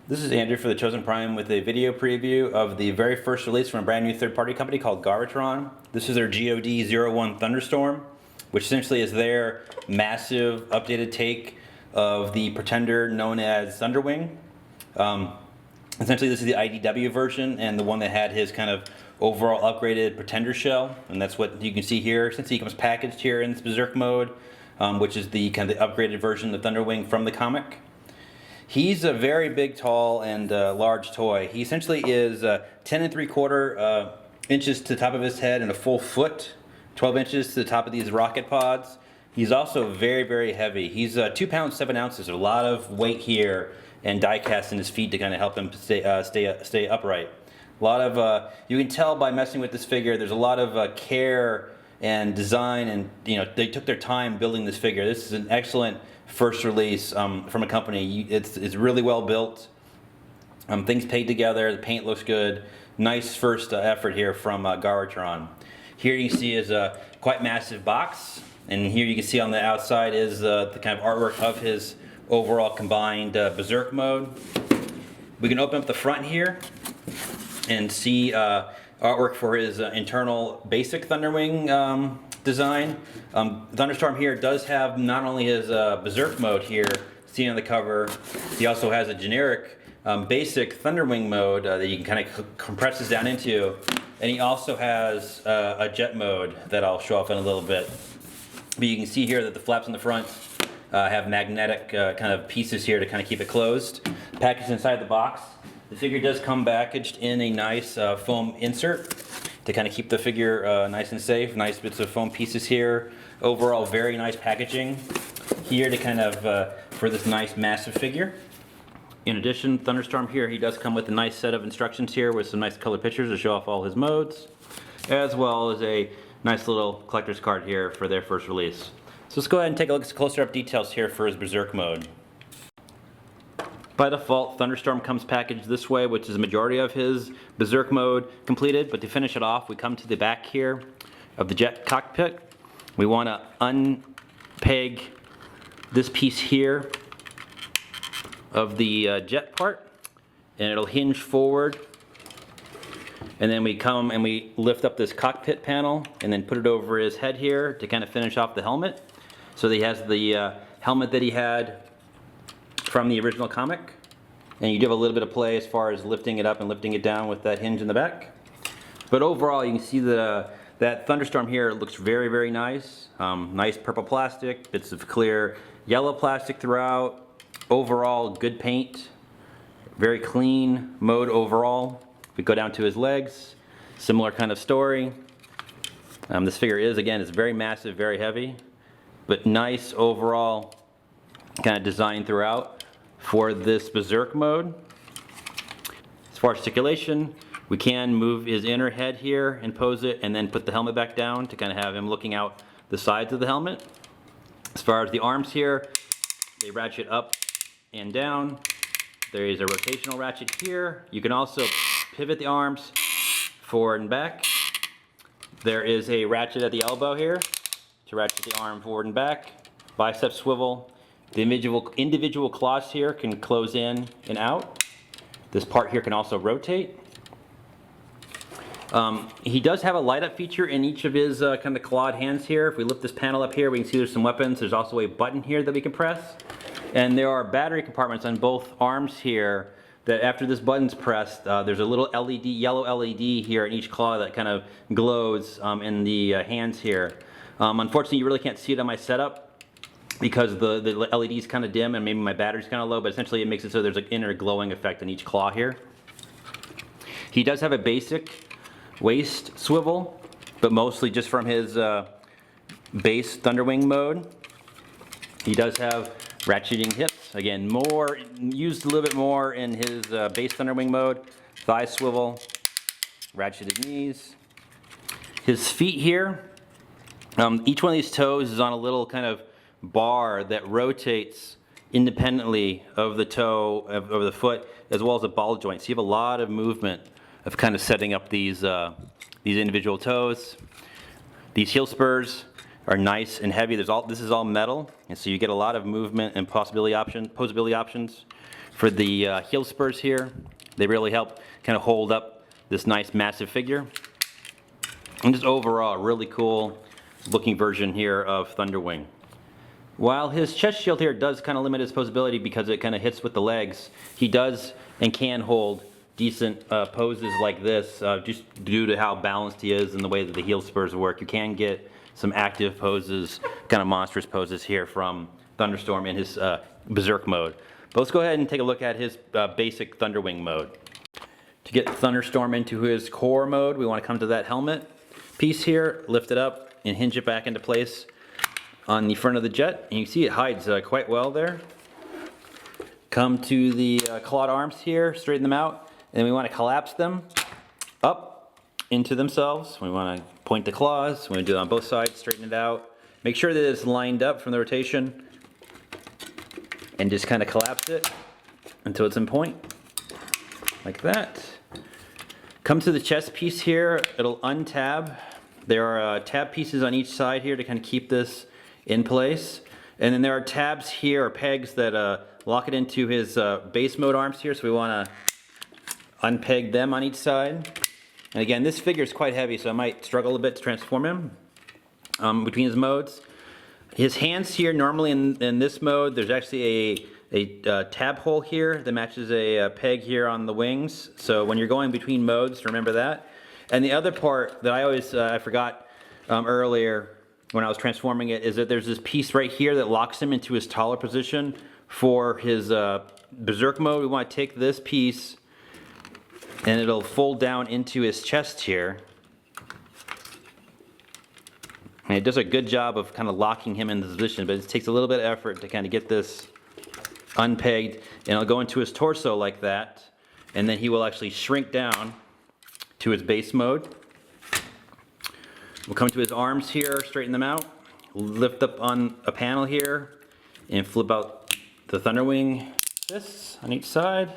This is Andrew for the Chosen Prime with a video preview of the very first release from a brand new third-party company called Garatron. This is their G.O.D. 01 Thunderstorm, which essentially is their massive updated take of the Pretender known as Thunderwing. Essentially this is the IDW version and the one that had his kind of overall upgraded Pretender shell, and that's what you can see here. Since he comes packaged here in this berserk mode, which is the kind of the upgraded version of Thunderwing from the comic. He's a very big, tall, and large toy. He essentially is 10 3/4 inches to the top of his head and a full foot, 12 inches to the top of these rocket pods. He's also very, very heavy. He's 2 pounds 7 ounces, a lot of weight here, and die cast in his feet to kind of help him stay upright. A lot of you can tell by messing with this figure. There's a lot of care and design, and they took their time building this figure. This is an excellent first release from a company. It's really well built. Things paid together. The paint looks good. Nice first effort here from Garatron. Here you can see is a quite massive box, and here you can see on the outside is the kind of artwork of his overall combined berserk mode. We can open up the front here and see artwork for his internal basic Thunderwing design. Thunderstorm here does have not only his berserk mode here, seen on the cover, he also has a generic basic Thunderwing mode that you can kind of compress this down into, and he also has a jet mode that I'll show off in a little bit. But you can see here that the flaps on the front have magnetic kind of pieces here to kind of keep it closed. Packaged inside the box, the figure does come packaged in a nice foam insert to kind of keep the figure nice and safe. Nice bits of foam pieces here. Overall, very nice packaging here to kind of for this nice massive figure. In addition, Thunderstorm here, he does come with a nice set of instructions here with some nice color pictures to show off all his modes, as well as a nice little collector's card here for their first release. So let's go ahead and take a look at some closer up details here for his berserk mode. By default, Thunderstorm comes packaged this way, which is the majority of his berserk mode completed. But to finish it off, we come to the back here of the jet cockpit. We want to unpeg this piece here of the jet part, and it'll hinge forward. And then we come and we lift up this cockpit panel and then put it over his head here to kind of finish off the helmet. So that he has the helmet that he had from the original comic, and you do have a little bit of play as far as lifting it up and lifting it down with that hinge in the back. But overall, you can see that that Thunderstorm here looks very, very nice. Nice purple plastic, bits of clear yellow plastic throughout. Overall, good paint, very clean mode overall. We go down to his legs, similar kind of story. This figure is very massive, very heavy, but nice overall kind of design throughout for this berserk mode. As far as articulation, we can move his inner head here and pose it and then put the helmet back down to kind of have him looking out the sides of the helmet. As far as the arms here, they ratchet up and down. There is a rotational ratchet here. You can also pivot the arms forward and back. There is a ratchet at the elbow here to ratchet the arm forward and back. Bicep swivel. The individual claws here can close in and out. This part here can also rotate. He does have a light up feature in each of his kind of clawed hands here. If we lift this panel up here, we can see there's some weapons. There's also a button here that we can press. And there are battery compartments on both arms here that after this button's pressed, there's a little LED, yellow LED here in each claw that kind of glows in the hands here. Unfortunately, you really can't see it on my setup because the LED is kind of dim and maybe my battery's kind of low, but essentially it makes it so there's an inner glowing effect in each claw here. He does have a basic waist swivel, but mostly just from his base Thunderwing mode. He does have ratcheting hips, again used a little bit more in his base Thunderwing mode. Thigh swivel, ratcheted knees. His feet here, each one of these toes is on a little kind of bar that rotates independently of the toe, of the foot, as well as the ball joint. So you have a lot of movement of kind of setting up these individual toes. These heel spurs are nice and heavy. This is all metal, and so you get a lot of movement and posability options. for the heel spurs here. They really help kind of hold up this nice massive figure. And just overall, a really cool looking version here of Thunderwing. While his chest shield here does kind of limit his posability because it kind of hits with the legs, he does and can hold decent poses like this just due to how balanced he is and the way that the heel spurs work. You can get some active poses, kind of monstrous poses here from Thunderstorm in his berserk mode. But let's go ahead and take a look at his basic Thunderwing mode. To get Thunderstorm into his core mode, we want to come to that helmet piece here, lift it up, and hinge it back into place on the front of the jet. And you can see it hides quite well there. Come to the clawed arms here, straighten them out, and then we want to collapse them up into themselves. We want to point the claws. We want to do it on both sides, straighten it out. Make sure that it's lined up from the rotation, and just kind of collapse it until it's in point, like that. Come to the chest piece here, it'll untab. There are tab pieces on each side here to kind of keep this in place. And then there are tabs here, or pegs, that lock it into his base mode arms here, so we want to unpeg them on each side. And again, this figure is quite heavy, so I might struggle a bit to transform him between his modes. His hands here, normally in this mode, there's actually a tab hole here that matches a peg here on the wings. So when you're going between modes, remember that. And the other part that I forgot earlier when I was transforming it is that there's this piece right here that locks him into his taller position for his berserk mode. We want to take this piece and it'll fold down into his chest here. And it does a good job of kind of locking him in this position, but it takes a little bit of effort to kind of get this unpegged, and it'll go into his torso like that, and then he will actually shrink down to his base mode. We'll come to his arms here, straighten them out, lift up on a panel here, and flip out the Thunderwing fists on each side.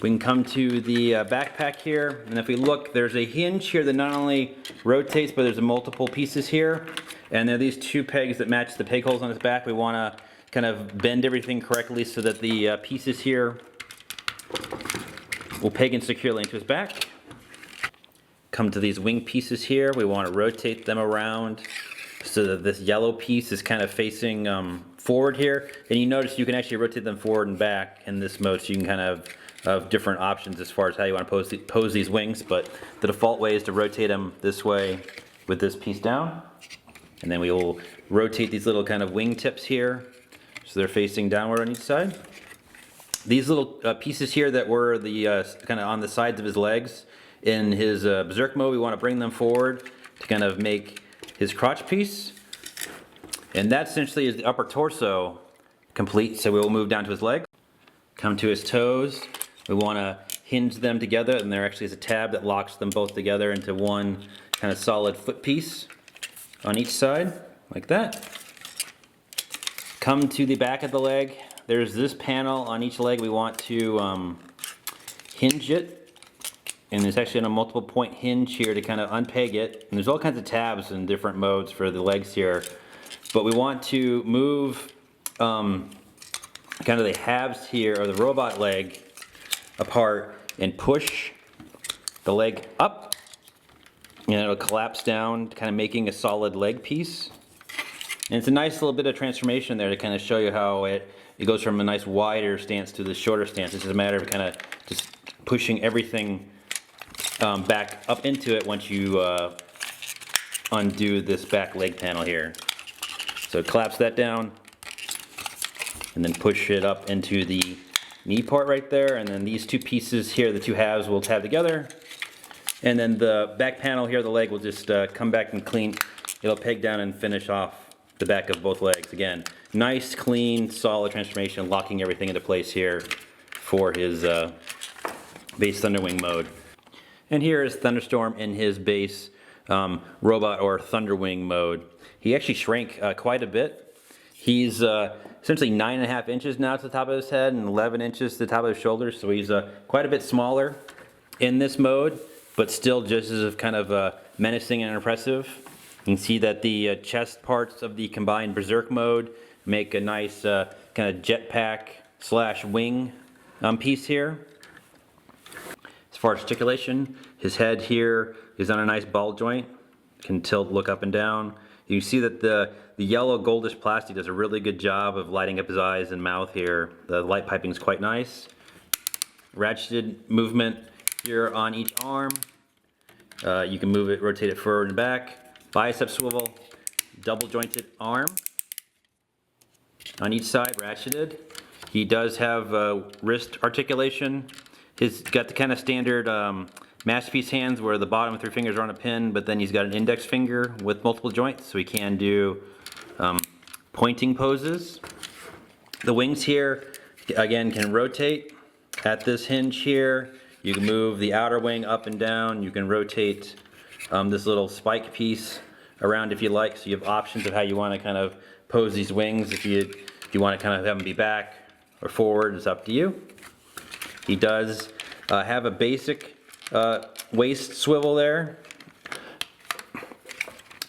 We can come to the backpack here, and if we look, there's a hinge here that not only rotates, but there's multiple pieces here. And there are these two pegs that match the peg holes on his back. We want to kind of bend everything correctly so that the pieces here will peg in securely into his back. Come to these wing pieces here. We want to rotate them around so that this yellow piece is kind of facing forward here. And you notice you can actually rotate them forward and back in this mode, so you can kind of have different options as far as how you want to pose these wings. But the default way is to rotate them this way with this piece down. And then we will rotate these little kind of wing tips here so they're facing downward on each side. These little pieces here that were the kind of on the sides of his legs in his berserk mode, we want to bring them forward to kind of make his crotch piece. And that essentially is the upper torso complete. So we will move down to his leg. Come to his toes. We want to hinge them together, and there actually is a tab that locks them both together into one kind of solid foot piece on each side, like that. Come to the back of the leg. There's this panel on each leg. We want to hinge it, and there's actually a multiple point hinge here to kind of unpeg it. And there's all kinds of tabs in different modes for the legs here, but we want to move kind of the halves here, or the robot leg, apart and push the leg up, and it'll collapse down, kind of making a solid leg piece. And it's a nice little bit of transformation there to kind of show you how it goes from a nice wider stance to the shorter stance. It's just a matter of kind of just pushing everything back up into it once you undo this back leg panel here. So collapse that down, and then push it up into the knee part right there, and then these two pieces here, the two halves, will tab together, and then the back panel here, the leg will just come back and clean. It'll peg down and finish off the back of both legs. Again, nice, clean, solid transformation, locking everything into place here for his base Thunderwing mode. And here is Thunderstorm in his base robot or Thunderwing mode. He actually shrank quite a bit. He's essentially 9.5 inches now to the top of his head and 11 inches to the top of his shoulders, so he's quite a bit smaller in this mode, but still just as kind of menacing and impressive. You can see that the chest parts of the combined berserk mode make a nice kind kind of jetpack slash wing piece here. As far as articulation, his head here is on a nice ball joint. Can tilt, look up and down. You can see that the yellow goldish plastic does a really good job of lighting up his eyes and mouth here. The light piping is quite nice. Ratcheted movement here on each arm. You can move it, rotate it forward and back. Bicep swivel, double jointed arm on each side, ratcheted. He does have wrist articulation. He's got the kind of standard masterpiece hands where the bottom 3 fingers are on a pin, but then he's got an index finger with multiple joints, so he can do pointing poses. The wings here, again, can rotate at this hinge here. You can move the outer wing up and down. You can rotate this little spike piece around if you like, so you have options of how you want to kind of pose these wings. If you want to kind of have them be back or forward, it's up to you. He does have a basic waist swivel there.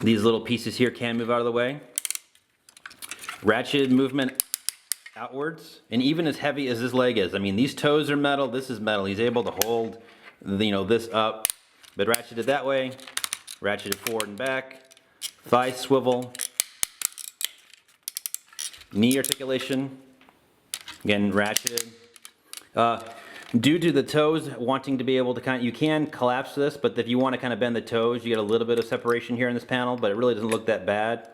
These little pieces here can move out of the way. Ratcheted movement outwards, and even as heavy as this leg is. I mean, these toes are metal, this is metal. He's able to hold, this up, but ratcheted that way, ratcheted forward and back, thigh swivel, knee articulation, again ratcheted. Due to the toes wanting to be able to you can collapse this, but if you want to kind of bend the toes, you get a little bit of separation here in this panel, but it really doesn't look that bad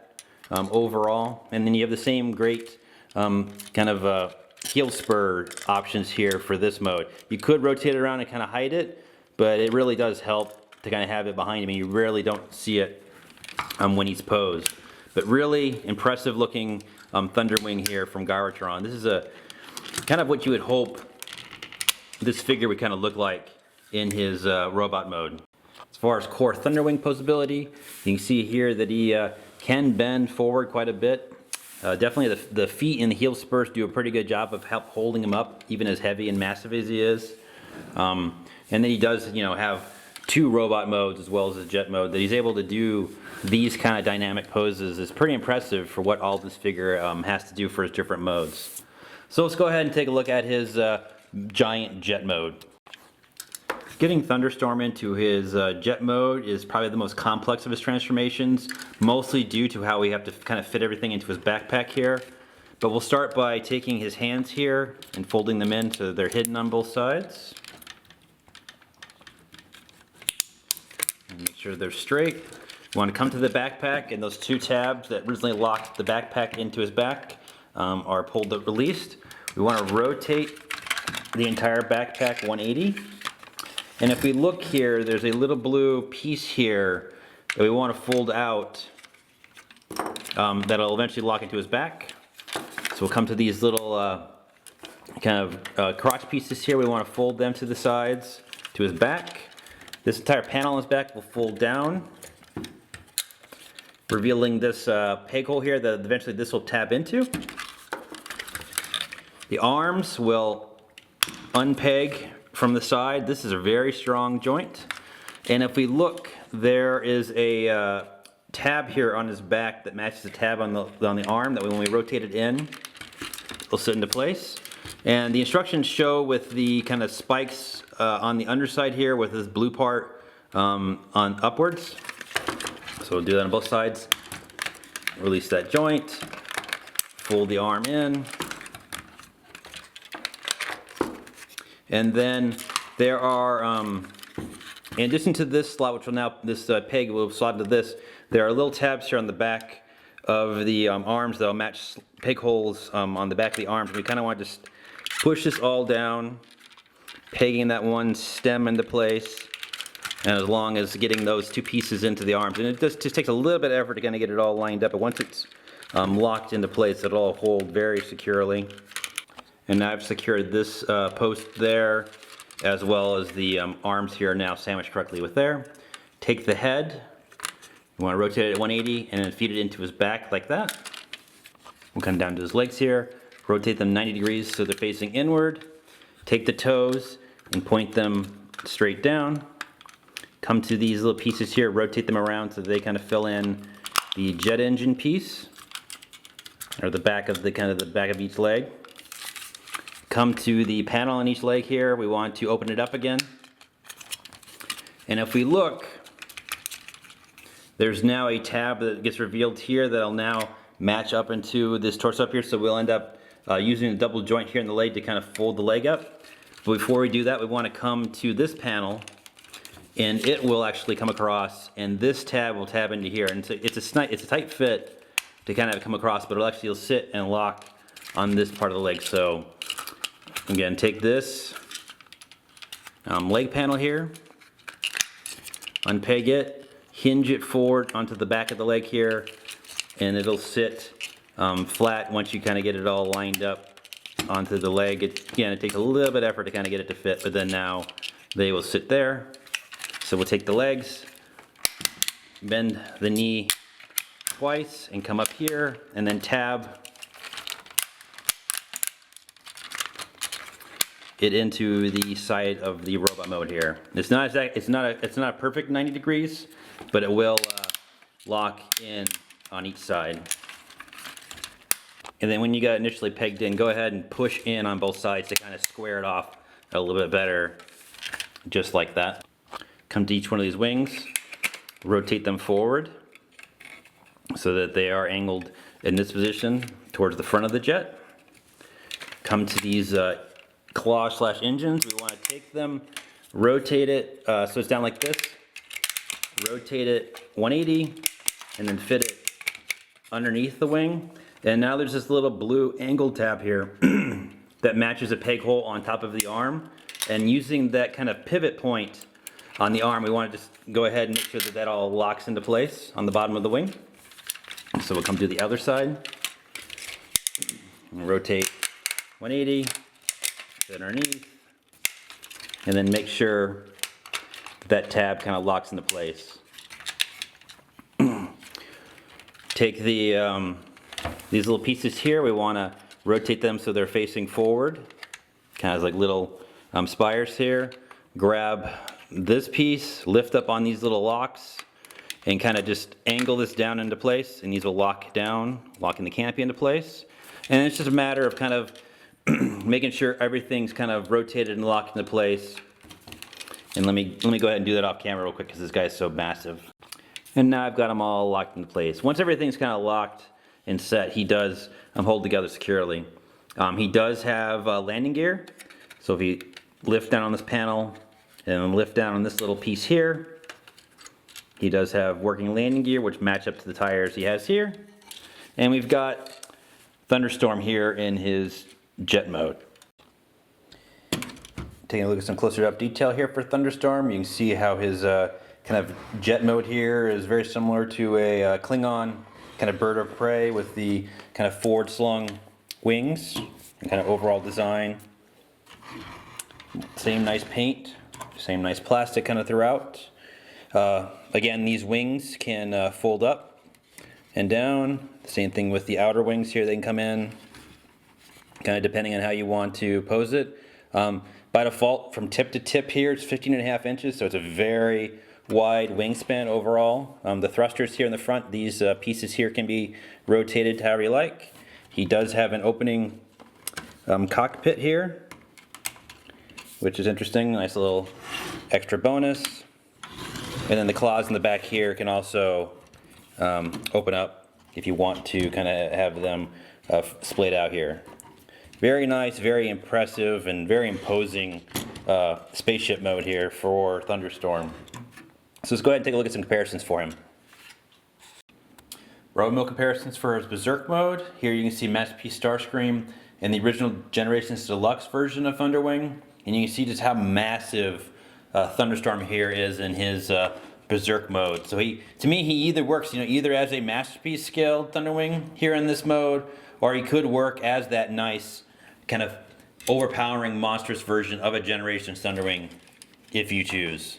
overall. And then you have the same great heel spur options here for this mode. You could rotate it around and kind of hide it, but it really does help to kind of have it behind him, and you rarely don't see it when he's posed. But really impressive looking Thunderwing here from Garatron. This is a kind of what you would hope this figure would kind of look like in his robot mode. As far as core Thunderwing posability, you can see here that he can bend forward quite a bit. Definitely the feet and the heel spurs do a pretty good job of holding him up, even as heavy and massive as he is. And then he does, have 2 robot modes as well as a jet mode. That he's able to do these kind of dynamic poses is pretty impressive for what all this figure has to do for his different modes. So let's go ahead and take a look at his giant jet mode. Getting Thunderstorm into his jet mode is probably the most complex of his transformations, mostly due to how we have to kind of fit everything into his backpack here. But we'll start by taking his hands here and folding them in so they're hidden on both sides. And make sure they're straight. You want to come to the backpack, and those 2 tabs that originally locked the backpack into his back are pulled up, released. We want to rotate the entire backpack 180. And if we look here, there's a little blue piece here that we want to fold out that'll eventually lock into his back. So we'll come to these little crotch pieces here. We want to fold them to the sides to his back. This entire panel on his back will fold down, revealing this peg hole here that eventually this will tap into. The arms will unpeg from the side. This is a very strong joint. And if we look, there is a tab here on his back that matches the tab on the arm that when we rotate it in, it'll sit into place. And the instructions show with the kind of spikes on the underside here with this blue part on upwards. So we'll do that on both sides. Release that joint, fold the arm in. And then there are, in addition to this slot, which will now, this peg will slot into this, there are little tabs here on the back of the arms that will match peg holes on the back of the arms. We kind of want to just push this all down, pegging that one stem into place, and as long as getting those 2 pieces into the arms. And it just takes a little bit of effort to kind of get it all lined up, but once it's locked into place, it'll all hold very securely. And now I've secured this post there, as well as the arms here are now sandwiched correctly with there. Take the head, you want to rotate it at 180 and then feed it into his back like that. We'll come down to his legs here, rotate them 90 degrees so they're facing inward. Take the toes and point them straight down. Come to these little pieces here, rotate them around so they kind of fill in the jet engine piece. or the back of the back of each leg. Come to the panel on each leg here. We want to open it up again. And if we look, there's now a tab that gets revealed here that'll now match up into this torso up here. So we'll end up using a double joint here in the leg to kind of fold the leg up. But before we do that, we want to come to this panel, and it will actually come across, and this tab will tab into here. And it's a tight fit to kind of come across, but it'll sit and lock on this part of the leg. So again, take this leg panel here, unpeg it, hinge it forward onto the back of the leg here, and it'll sit flat once you kind of get it all lined up onto the leg. Again, it takes a little bit of effort to kind of get it to fit, but then now they will sit there. So we'll take the legs, bend the knee twice, and come up here, and then tab it into the side of the robot mode here. It's not a perfect 90 degrees, but it will lock in on each side. And then when you got it initially pegged in, go ahead and push in on both sides to kind of square it off a little bit better, just like that. Come to each one of these wings, rotate them forward so that they are angled in this position towards the front of the jet. Come to these claw/engines. We want to take them, rotate it so it's down like this, rotate it 180, and then fit it underneath the wing. And now there's this little blue angle tab here that matches a peg hole on top of the arm. And using that kind of pivot point on the arm, we want to just go ahead and make sure that that all locks into place on the bottom of the wing. So we'll come to the other side, and rotate 180, fit underneath, and then make sure that tab kind of locks into place. Take the these little pieces here, we want to rotate them so they're facing forward, kind of like little spires here. Grab this piece, lift up on these little locks, and kind of just angle this down into place, and these will lock down, locking the canopy into place. And it's just a matter of kind of making sure everything's kind of rotated and locked into place. And let me go ahead and do that off camera real quick because this guy's so massive. And now I've got them all locked into place. Once everything's kind of locked and set, he does hold together securely. He does have landing gear. So if you lift down on this panel and lift down on this little piece here, he does have working landing gear which match up to the tires he has here. And we've got Thunderstorm here in his jet mode. Taking a look at some closer up detail here for Thunderstorm, you can see how his kind of jet mode here is very similar to a Klingon kind of bird of prey with the kind of forward slung wings and kind of overall design. Same nice paint, same nice plastic kind of throughout. Again, these wings can fold up and down. Same thing with the outer wings here, they can come in kind of depending on how you want to pose it. By default, from tip to tip here, it's 15.5 inches, so it's a very wide wingspan overall. The thrusters here in the front, these pieces here can be rotated however you like. He does have an opening cockpit here, which is interesting, nice little extra bonus. And then the claws in the back here can also open up if you want to kind of have them splayed out here. Very nice, very impressive, and very imposing spaceship mode here for Thunderstorm. So let's go ahead and take a look at some comparisons for him. Robot mode comparisons for his berserk mode. Here you can see Masterpiece Starscream in the original Generations Deluxe version of Thunderwing. And you can see just how massive Thunderstorm here is in his berserk mode. So to me, he either works, either as a Masterpiece scale Thunderwing here in this mode, or he could work as that nice kind of overpowering monstrous version of a Generations Thunderwing if you choose.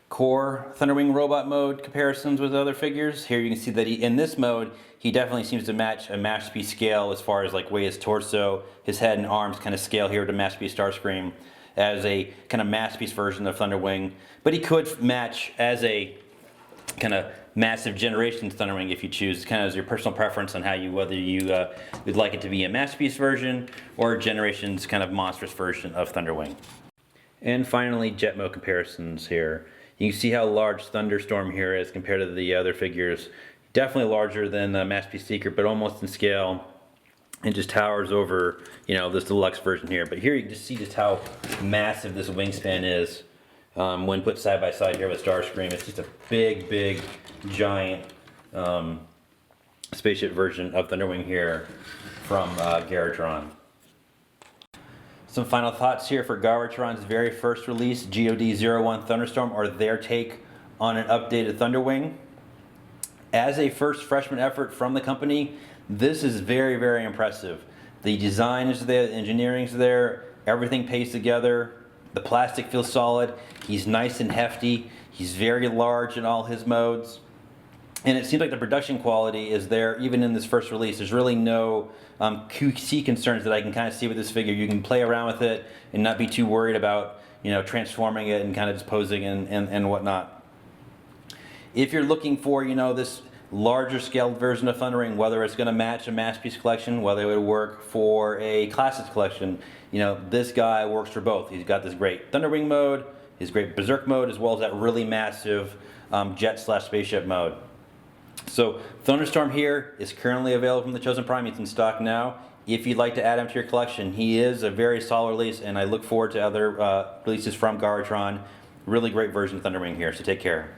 Core Thunderwing robot mode comparisons with other figures. Here you can see that in this mode, he definitely seems to match a Masterpiece scale as far as like way his torso, his head and arms kind of scale here to Masterpiece Starscream as a kind of Masterpiece version of Thunderwing. But he could match as a kind of massive Generations Thunderwing if you choose. Kind of as your personal preference on how you, whether you would like it to be a Masterpiece version or Generations kind of monstrous version of Thunderwing. And finally, jet mode comparisons here. You can see how large Thunderstorm here is compared to the other figures. Definitely larger than Masterpiece Secret, but almost in scale, and just towers over, you know, this deluxe version here. But here you can just see just how massive this wingspan is when put side by side here with Starscream. It's just a big, big, giant spaceship version of Thunderwing here from Garatron. Some final thoughts here for Garatron's very first release, G.O.D. 01 Thunderstorm, or their take on an updated Thunderwing. As a first freshman effort from the company, this is very, very impressive. The design is there, the engineering is there, everything pays together, the plastic feels solid, he's nice and hefty, he's very large in all his modes. And it seems like the production quality is there even in this first release. There's really no QC concerns that I can kind of see with this figure. You can play around with it and not be too worried about, you know, transforming it and kind of disposing and whatnot. If you're looking for, you know, this larger scaled version of Thundering, whether it's going to match a Masterpiece collection, whether it would work for a Classics collection, you know, this guy works for both. He's got this great Thunderwing mode, his great Berserk mode, as well as that really massive jet/spaceship mode. So Thunderstorm here is currently available from the Chosen Prime. It's in stock now. If you'd like to add him to your collection, he is a very solid release, and I look forward to other releases from Garatron. Really great version of Thunderwing here, so take care.